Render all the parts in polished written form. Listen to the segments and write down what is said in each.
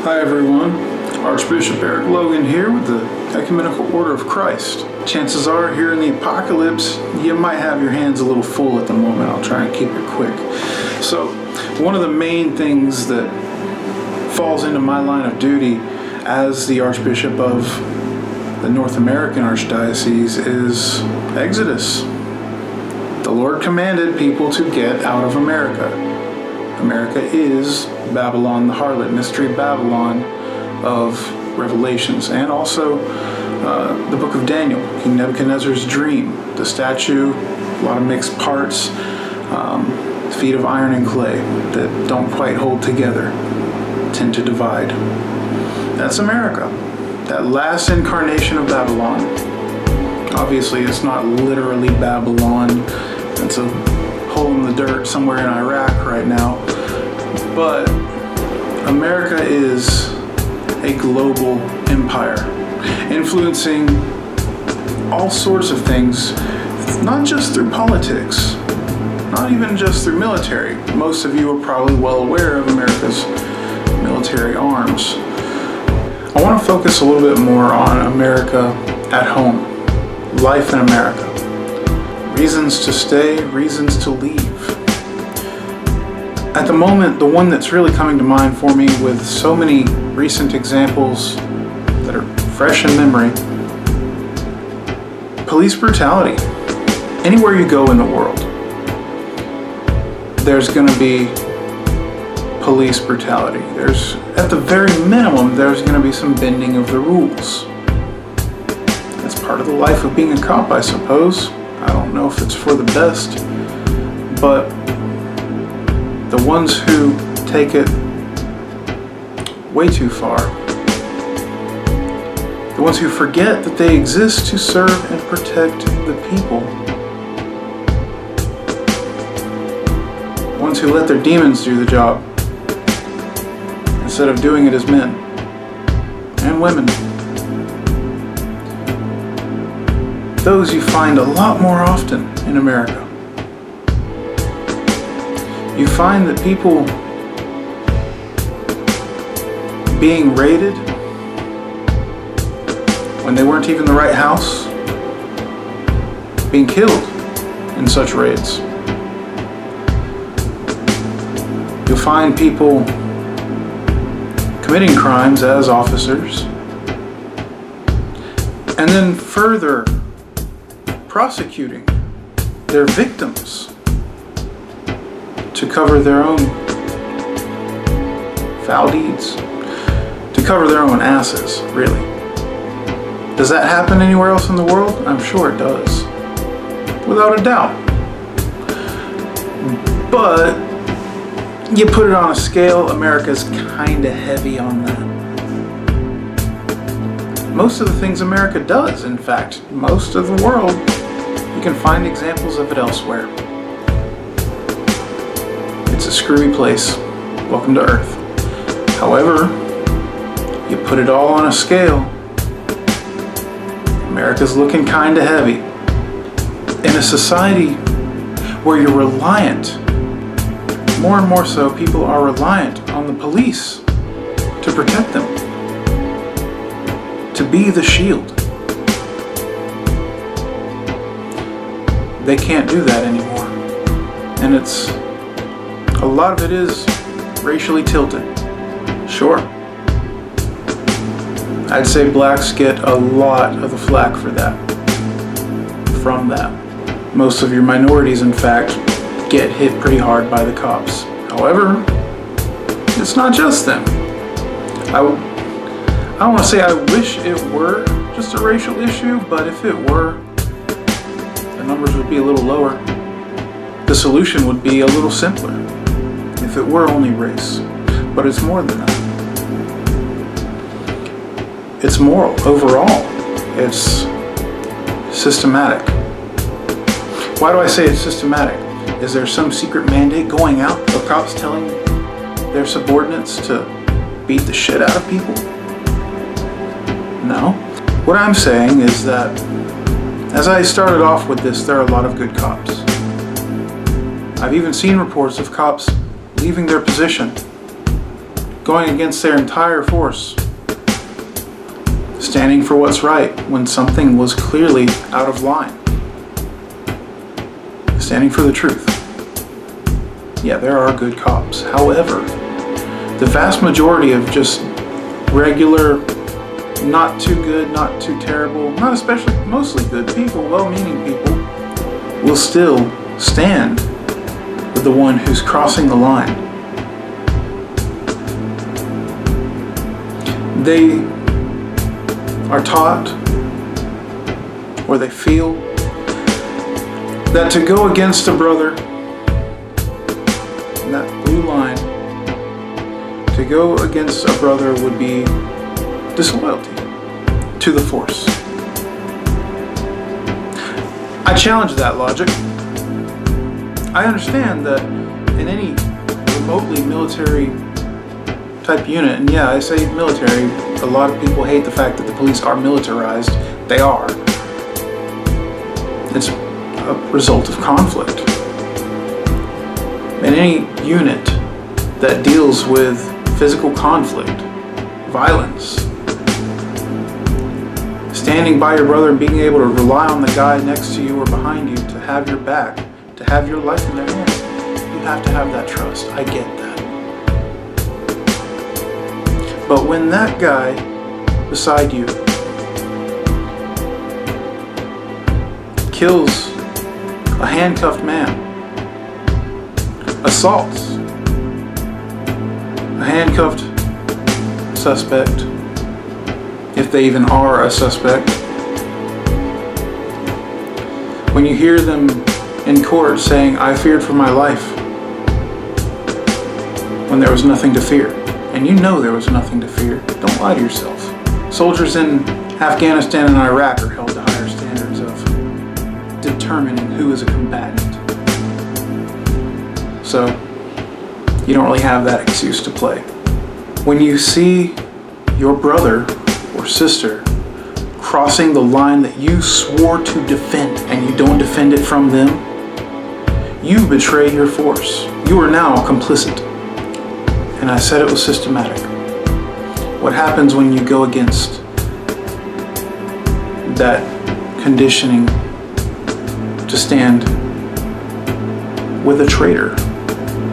Hi everyone, Archbishop Eric Logan here with the Ecumenical Order of Christ. Chances are here in the apocalypse, you might have your hands a little full at the moment. I'll try and keep it quick. So, one of the main things that falls into my line of duty as the Archbishop of the North American Archdiocese is Exodus. The Lord commanded people to get out of America. America is Babylon, the harlot, mystery Babylon of Revelations, and also the book of Daniel, King Nebuchadnezzar's dream, the statue, a lot of mixed parts, feet of iron and clay that don't quite hold together, tend to divide. That's America, that last incarnation of Babylon. Obviously, it's not literally Babylon. It's a hole in the dirt somewhere in Iraq right now. But America is a global empire, influencing all sorts of things, not just through politics, not even just through military. Most of you are probably well aware of America's military arms. I want to focus a little bit more on America at home, life in America. Reasons to stay, reasons to leave. At the moment, the one that's really coming to mind for me with so many recent examples that are fresh in memory, police brutality. Anywhere you go in the world, there's going to be police brutality. At the very minimum, there's going to be some bending of the rules. That's part of the life of being a cop, I suppose. I don't know if it's for the best, but the ones who take it way too far, the ones who forget that they exist to serve and protect the people, the ones who let their demons do the job instead of doing it as men and women. Those you find a lot more often in America. You find that people being raided when they weren't even in the right house, being killed in such raids. You'll find people committing crimes as officers and then further prosecuting their victims to cover their own foul deeds, to cover their own asses, really. Does that happen anywhere else in the world? I'm sure it does, without a doubt. But you put it on a scale, America's kind of heavy on that. Most of the things America does, in fact, most of the world, you can find examples of it elsewhere. It's a screwy place. Welcome to Earth. However, you put it all on a scale, America's looking kind of heavy. In a society where you're reliant, more and more so, people are reliant on the police to protect them, to be the shield. They can't do that anymore. And a lot of it is racially tilted. Sure. I'd say blacks get a lot of the flack for that. From that. Most of your minorities, in fact, get hit pretty hard by the cops. However, it's not just them. I don't want to say I wish it were just a racial issue, but if it were, the numbers would be a little lower. The solution would be a little simpler if it were only race. But it's more than that. It's moral overall. It's systematic. Why do I say it's systematic? Is there some secret mandate going out of cops telling their subordinates to beat the shit out of people? No. What I'm saying is that as I started off with this, there are a lot of good cops. I've even seen reports of cops leaving their position going against their entire force, standing for what's right when something was clearly out of line, standing for the truth. Yeah, there are good cops. However, the vast majority of just regular, not too good, not too terrible, not especially, mostly good people, well-meaning people, will still stand with the one who's crossing the line. They are taught, or they feel, that to go against a brother in that blue line, to go against a brother would be disloyalty to the force. I challenge that logic. I understand that in any remotely military type unit, and yeah, I say military, a lot of people hate the fact that the police are militarized. They are. It's a result of conflict. In any unit that deals with physical conflict, violence, standing by your brother and being able to rely on the guy next to you or behind you to have your back, to have your life in their hands, you have to have that trust. I get that. But when that guy beside you kills a handcuffed man, assaults a handcuffed suspect, if they even are a suspect, when you hear them in court saying, "I feared for my life," when there was nothing to fear, and you know there was nothing to fear, don't lie to yourself. Soldiers in Afghanistan and Iraq are held to higher standards of determining who is a combatant. So, you don't really have that excuse to play. When you see your brother or sister crossing the line that you swore to defend and you don't defend it from them, you betray your force. You are now complicit. And I said it was systematic. What happens when you go against that conditioning to stand with a traitor?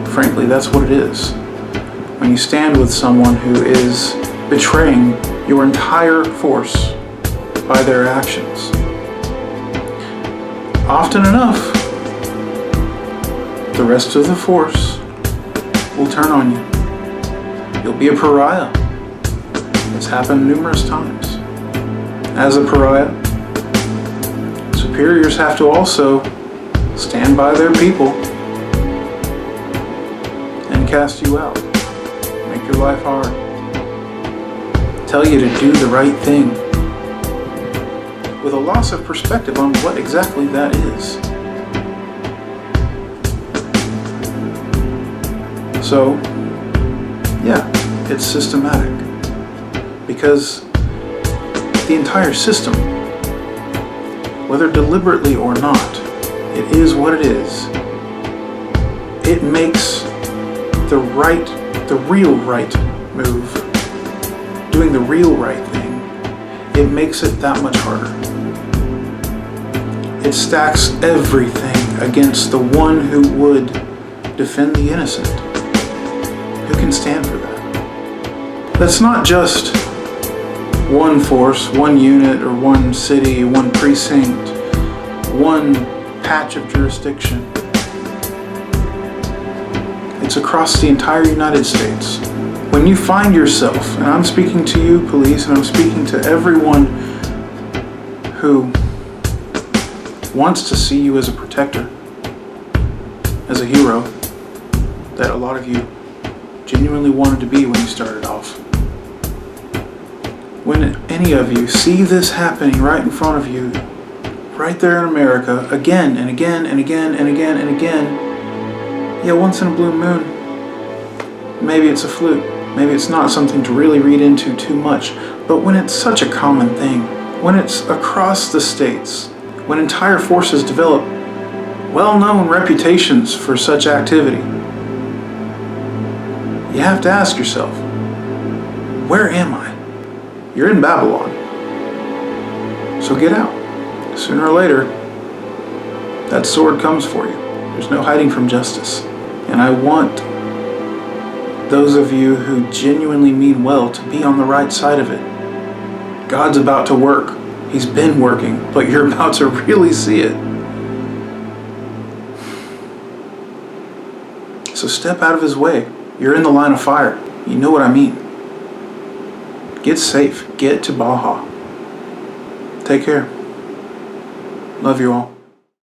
Frankly, that's what it is. When you stand with someone who is betraying your entire force by their actions. Often enough, the rest of the force will turn on you. You'll be a pariah. It's happened numerous times. As a pariah, superiors have to also stand by their people and cast you out. Make your life hard. Tell you to do the right thing. With a loss of perspective on what exactly that is. So, yeah, it's systematic. Because the entire system, whether deliberately or not, it is what it is. It makes the real right move, doing the real right thing, it makes it that much harder. It stacks everything against the one who would defend the innocent. Who can stand for that? That's not just one force, one unit, or one city, one precinct, one patch of jurisdiction. It's across the entire United States. When you find yourself, and I'm speaking to you, police, and I'm speaking to everyone who wants to see you as a protector, as a hero, that a lot of you genuinely wanted to be when you started off. When any of you see this happening right in front of you, right there in America, again and again and again and again and again, yeah, once in a blue moon, maybe it's a fluke. Maybe it's not something to really read into too much. But when it's such a common thing, when it's across the states, when entire forces develop well-known reputations for such activity, you have to ask yourself, where am I? You're in Babylon. So get out. Sooner or later, that sword comes for you. There's no hiding from justice. And I want those of you who genuinely mean well to be on the right side of it. God's about to work. He's been working, but you're about to really see it. So step out of his way. You're in the line of fire. You know what I mean. Get safe. Get to Baja. Take care. Love you all.